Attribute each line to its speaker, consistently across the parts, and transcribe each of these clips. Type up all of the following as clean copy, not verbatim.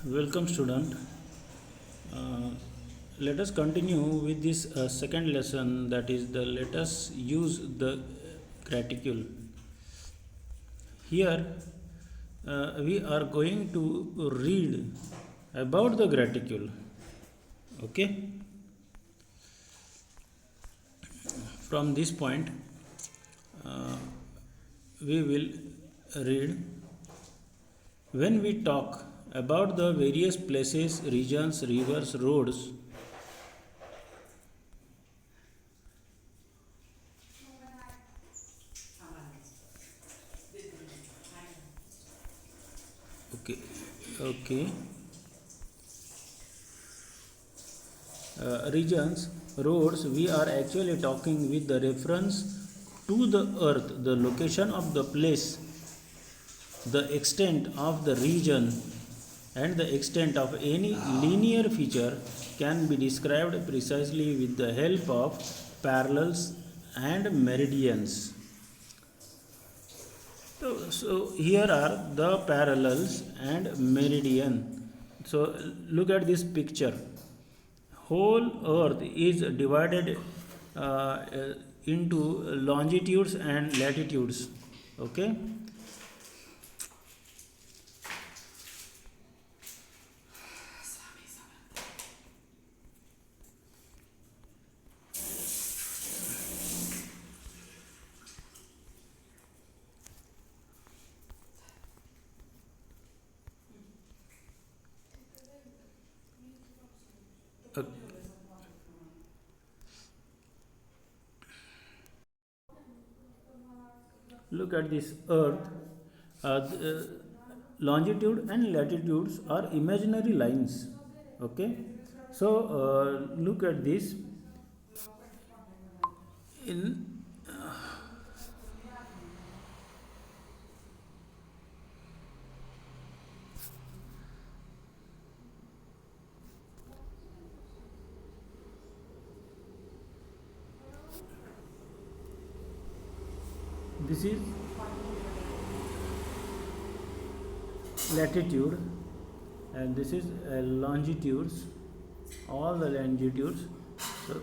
Speaker 1: Welcome, student. Uh, Let us continue with this second lesson, that is the let us use the graticule. Here we are going to read about the graticule. Okay, from this point uh, we will read. When we talk about the various places, regions, rivers, roads, okay, okay, regions, roads, we are actually talking with the reference to the earth, the location of the place, the extent of the region, and the extent of any linear feature can be described precisely with the help of parallels and meridians. So here are the parallels and meridian. So look at this picture. Whole earth is divided into longitudes and latitudes. Okay. Uh, Look at this earth. Longitude and latitudes are imaginary lines. Okay. So look at this. In this is latitude and this is longitudes, all the longitudes. So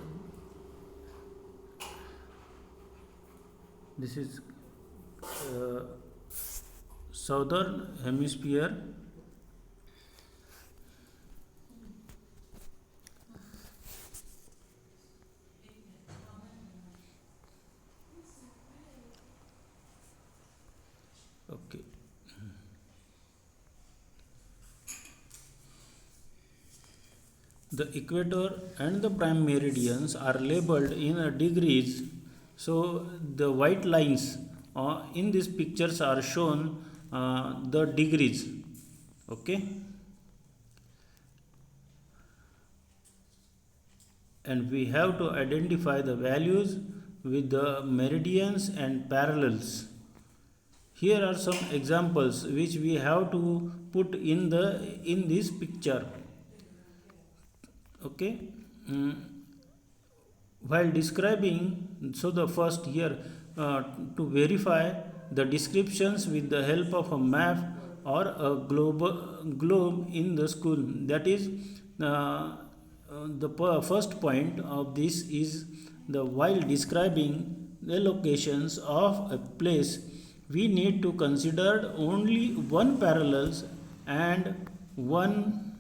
Speaker 1: this is southern hemisphere. Okay. The equator and the prime meridians are labeled in degrees. So the white lines in these pictures are shown the degrees. Okay. And we have to identify the values with the meridians and parallels. Here are some examples which we have to put in this picture. Okay. While describing, so the first here to verify the descriptions with the help of a map or a globe in the school, that is the first point of this is the while describing the locations of a place, we need to consider only one parallels and one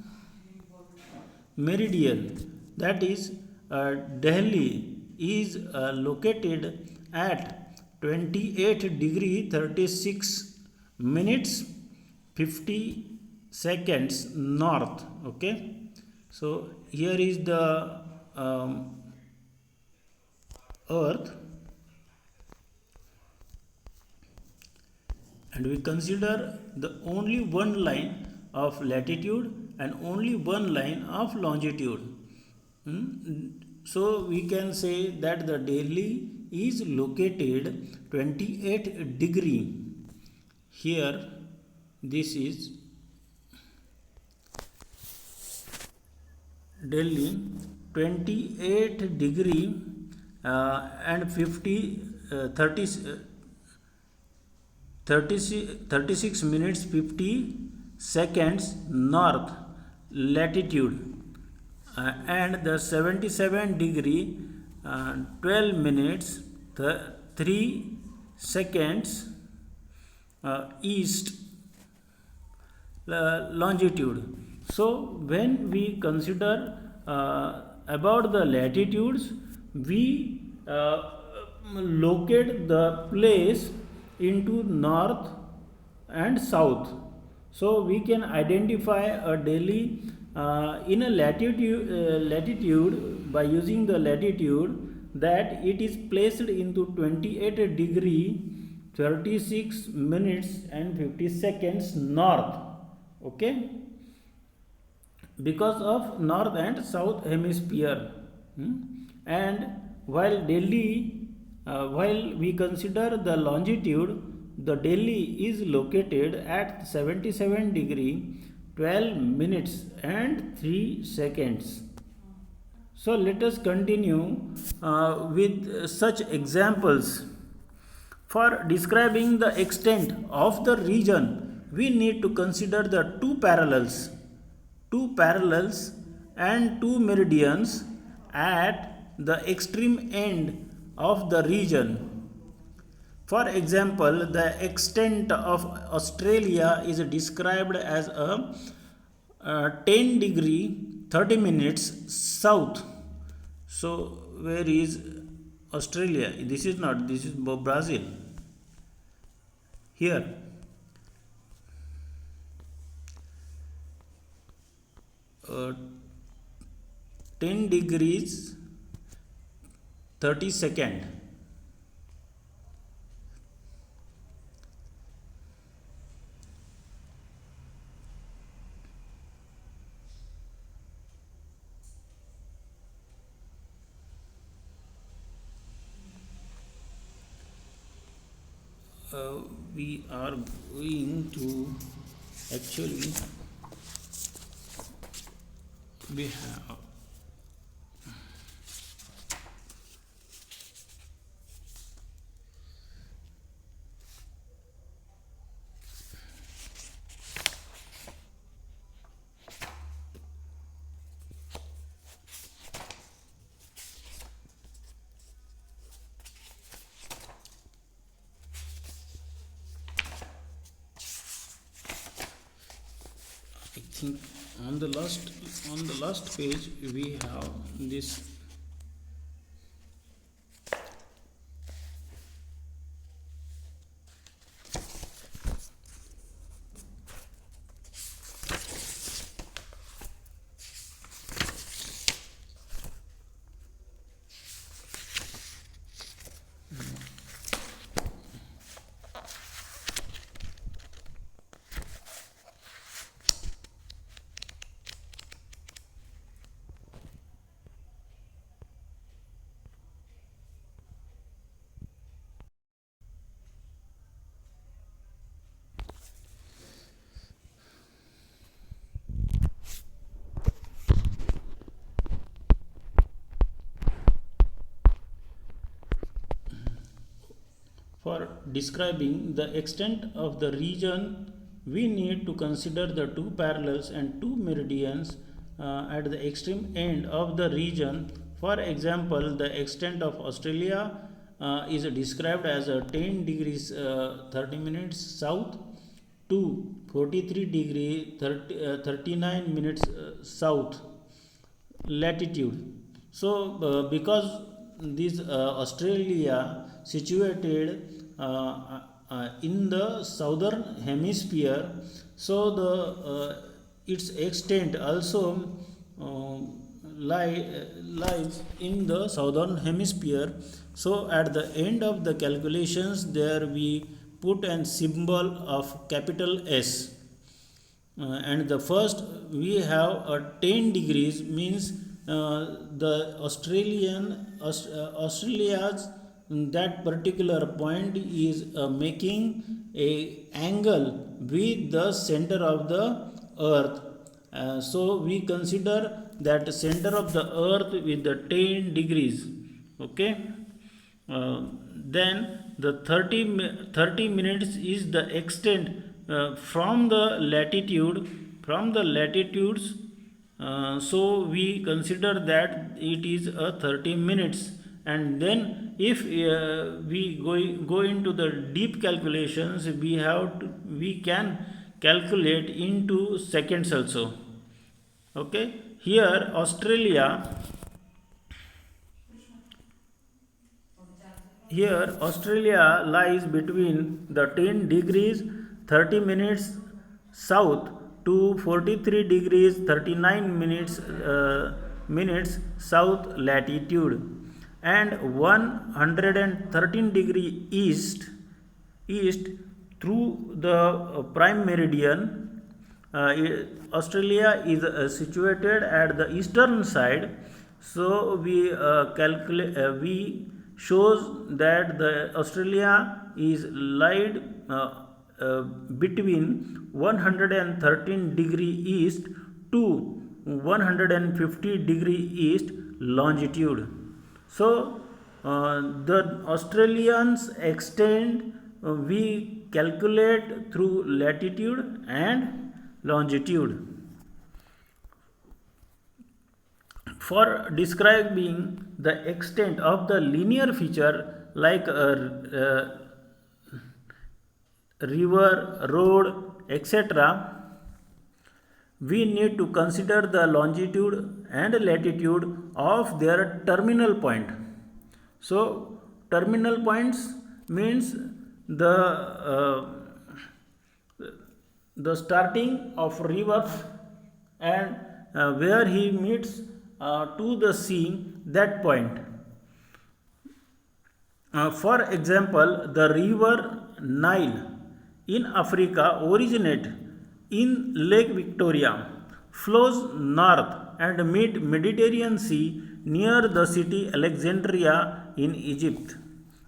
Speaker 1: meridian, that is Delhi is located at 28 degree 36 minutes 50 seconds north. Okay. So here is the earth and we consider the only one line of latitude and only one line of longitude. So we can say that the Delhi is located 28 degree. Here this is Delhi 28 degree and 36 minutes 50 seconds north. latitude, and the 77 degree 12 minutes 3 seconds east longitude. So when we consider about the latitudes, we locate the place into north and south. So we can identify a Delhi in a latitude by using the latitude, that it is placed into 28 degree 36 minutes and 50 seconds north. Okay, because of north and south hemisphere. And while while we consider the longitude, the Delhi is located at 77 degree 12 minutes and 3 seconds. So let us continue with such examples. For describing the extent of the region, we need to consider the two parallels and two meridians at the extreme end of the region. For example, the extent of Australia is described as a 10 degree 30 minutes south. So where is Australia? This is not, this is Brazil. Here, 10 degrees 30 second. We are going to actually we have I think on the last page we have this. For describing the extent of the region, we need to consider the two parallels and two meridians at the extreme end of the region. For example, the extent of Australia is described as 10 degrees 30 minutes south to 43 degree 39 minutes south latitude. So because this Australia situated in the southern hemisphere, so the its extent also lies in the southern hemisphere. So at the end of the calculations, there we put an symbol of capital S. And the first we have a 10 degrees means the Australia's that particular point is making a angle with the center of the earth. So we consider that center of the earth with the 10 degrees. Okay, then the 30 minutes is the extent from the latitudes So we consider that it is a 30 minutes, and then if we go into the deep calculations, we can calculate into seconds also. Okay, here Australia lies between the 10 degrees 30 minutes south to 43 degrees 39 minutes south latitude, and 113 degree east through the prime meridian. Australia is situated at the eastern side, so we shows that the Australia is laid between 113 degree east to 150 degree east longitude. So the Australians extend we calculate through latitude and longitude. For describing the extent of the linear feature like a river, road, etc., we need to consider the longitude and latitude of their terminal point. So, terminal points means the starting of river and where he meets to the sea, that point. For example, the river Nile in Africa originate in Lake Victoria, flows north and meet Mediterranean Sea near the city Alexandria in Egypt.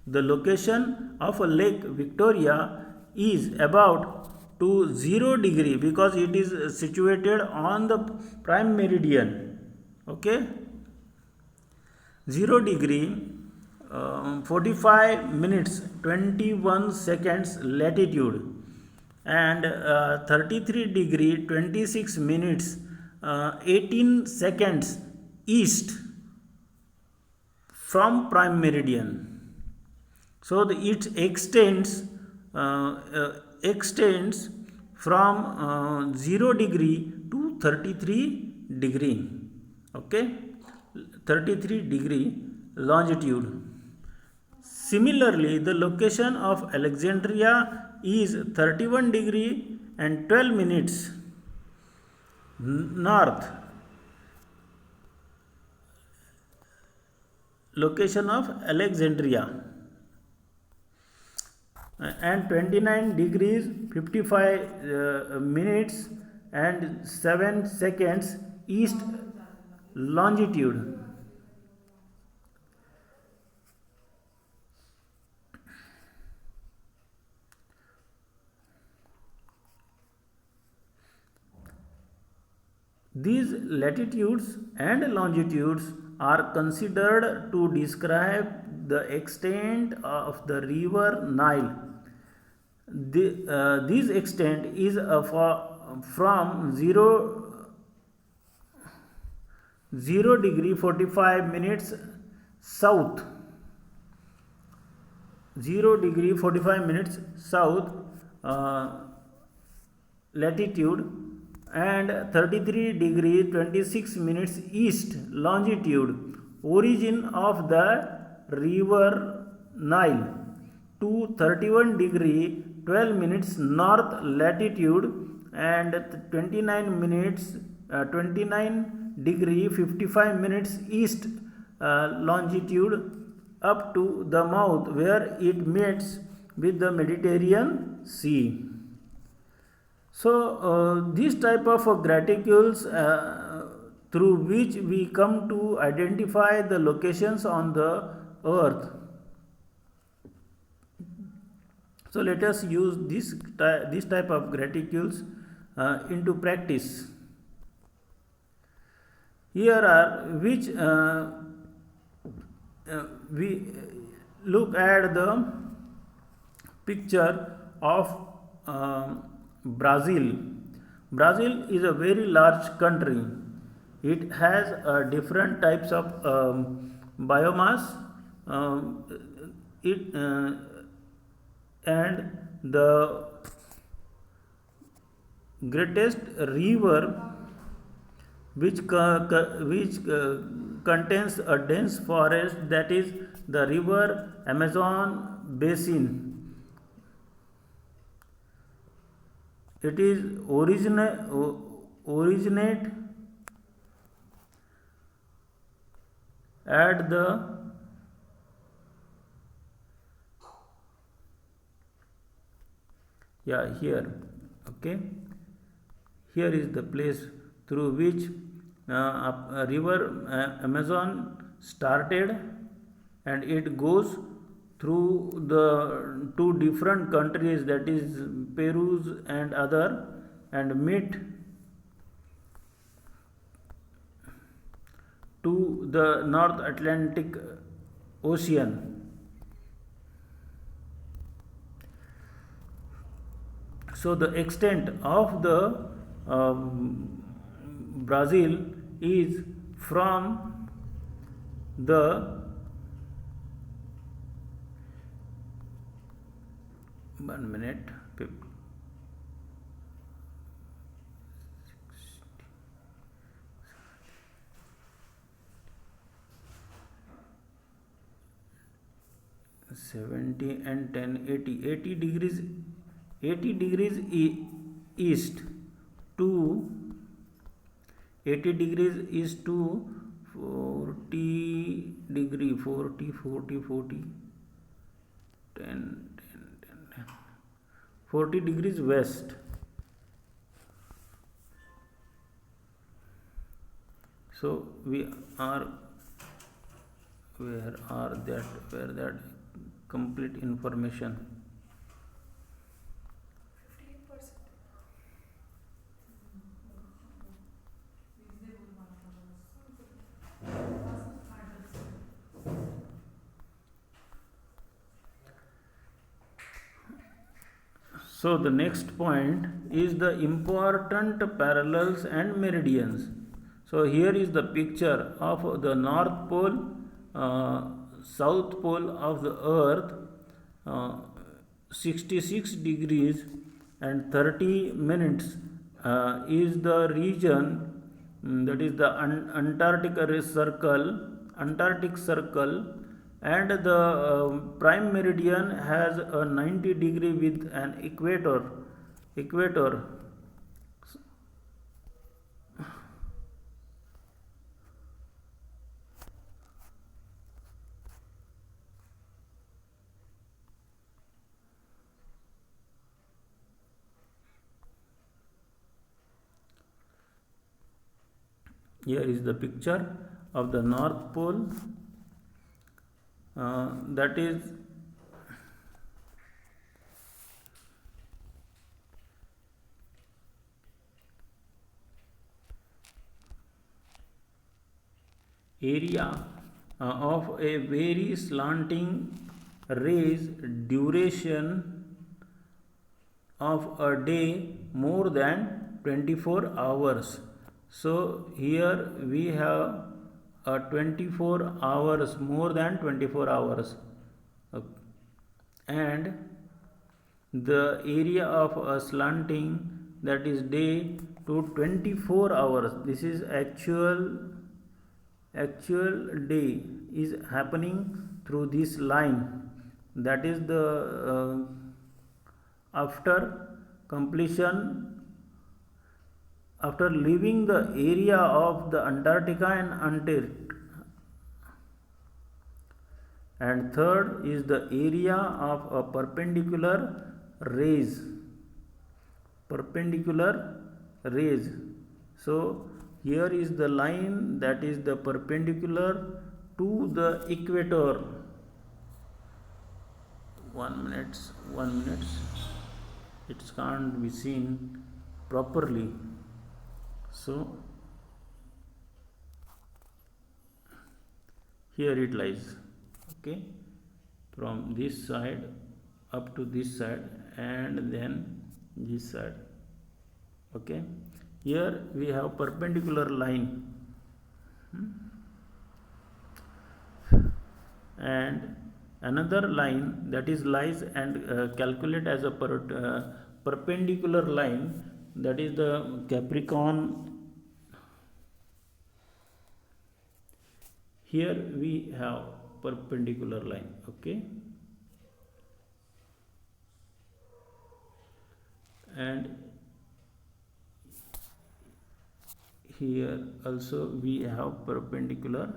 Speaker 1: The location of Lake Victoria is about to 0 degree because it is situated on the prime meridian. Okay, 0 degree 45 minutes 21 seconds latitude, and 33 degree 26 minutes 18 seconds east from prime meridian. So it extends from 0 degree to 33 degree. Okay, 33 degree longitude. Similarly, the location of Alexandria is 31 degree and 12 minutes north. Location of Alexandria, and 29 degrees 55 minutes and 7 seconds east longitude. These latitudes and longitudes are considered to describe the extent of the river Nile. This extent is from 0 degree 45 minutes south, 0 degree 45 minutes south latitude, and 33 degree 26 minutes east longitude, origin of the river Nile, to 31 degree 12 minutes north latitude, and 29 degree 55 minutes east longitude, up to the mouth where it meets with the Mediterranean Sea. So these type of graticules through which we come to identify the locations on the earth. So let us use this type of graticules into practice. Here are which we look at the picture of Brazil. Brazil is a very large country. it has different types of biomass. um, it and the greatest river which contains a dense forest, that is the river Amazon basin. It is originate at the here. Okay, here is the place through which river Amazon started, and it goes through the two different countries, that is Peru and other, and meet to the North Atlantic Ocean. So the extent of the Brazil is from the one minute 70 and 10 80 degrees 80 degrees east to 80 degrees east to 40 degree 40 10 40 degrees west. So we are where that complete information. So the next point is the important parallels and meridians. So here is the picture of the North Pole, South Pole of the Earth, 66 degrees and 30 minutes is the region, that is the Antarctic circle, and the prime meridian has a 90 degree with an equator. Here is the picture of the North Pole, that is area of a very slanting rays duration of a day more than 24 hours. So here we have 24 hours, more than 24 hours, and the area of a slanting, that is day to 24 hours. This is actual day is happening through this line, that is the after completion, after leaving the area of the Antarctica and Antarctic. And third is the area of a perpendicular rays. So here is the line that is the perpendicular to the equator. 1 minute, it can't be seen properly. So here it lies, okay, from this side up to this side, and then this side. Okay, here we have perpendicular line And another line that is lies and calculate as a perpendicular line, that is the Capricorn. Here we have perpendicular line, okay, and here also we have perpendicular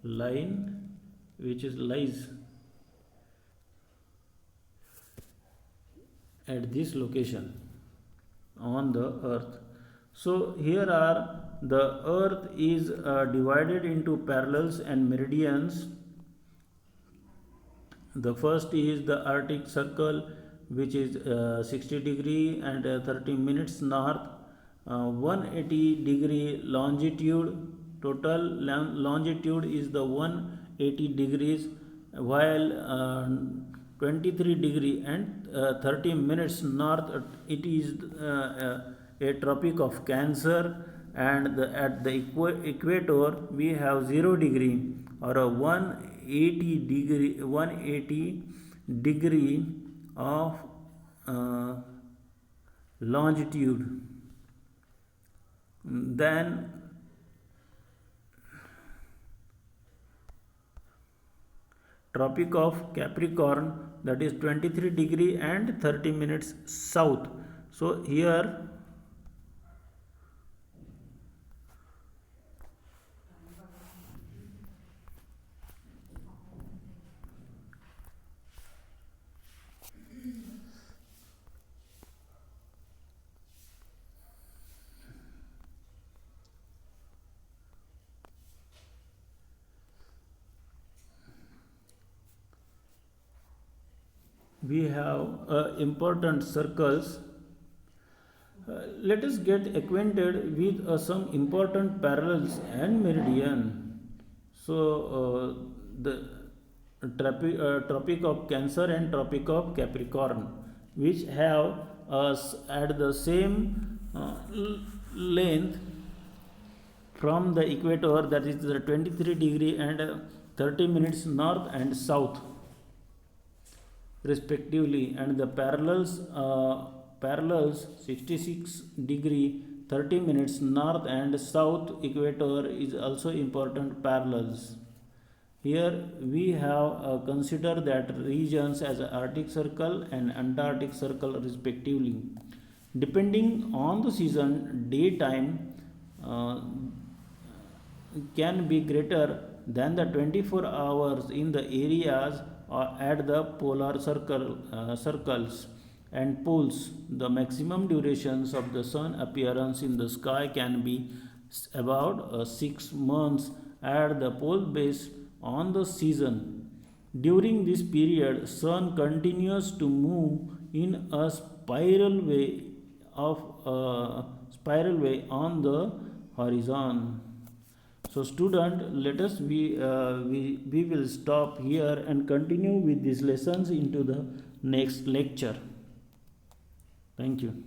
Speaker 1: line which is lies at this location on the earth. So here are the earth is divided into parallels and meridians. The first is the Arctic Circle, which is 60 degree and 30 minutes north, 180 degree longitude. Total longitude is the 180 degrees, while 23 degree and 30 minutes north it is a Tropic of Cancer, and at the equator we have 0 degree or a 180 degree of longitude. Then Tropic of Capricorn, that is 23 degree and 30 minutes south. So here we have important circles. Let us get acquainted with some important parallels and meridian. So the Tropic of Cancer and Tropic of Capricorn, which have at the same length from the equator, that is the 23 degree and 30 minutes north and south respectively, and the parallels 66 degree 30 minutes north and south equator is also important parallels. Here we have consider that regions as Arctic Circle and Antarctic Circle respectively. Depending on the season, daytime can be greater than the 24 hours in the areas at the polar circles and poles. The maximum durations of the sun appearance in the sky can be about 6 months at the pole based on the season. During this period, sun continues to move in a spiral way on the horizon. So student, let us we will stop here and continue with these lessons into the next lecture. Thank you.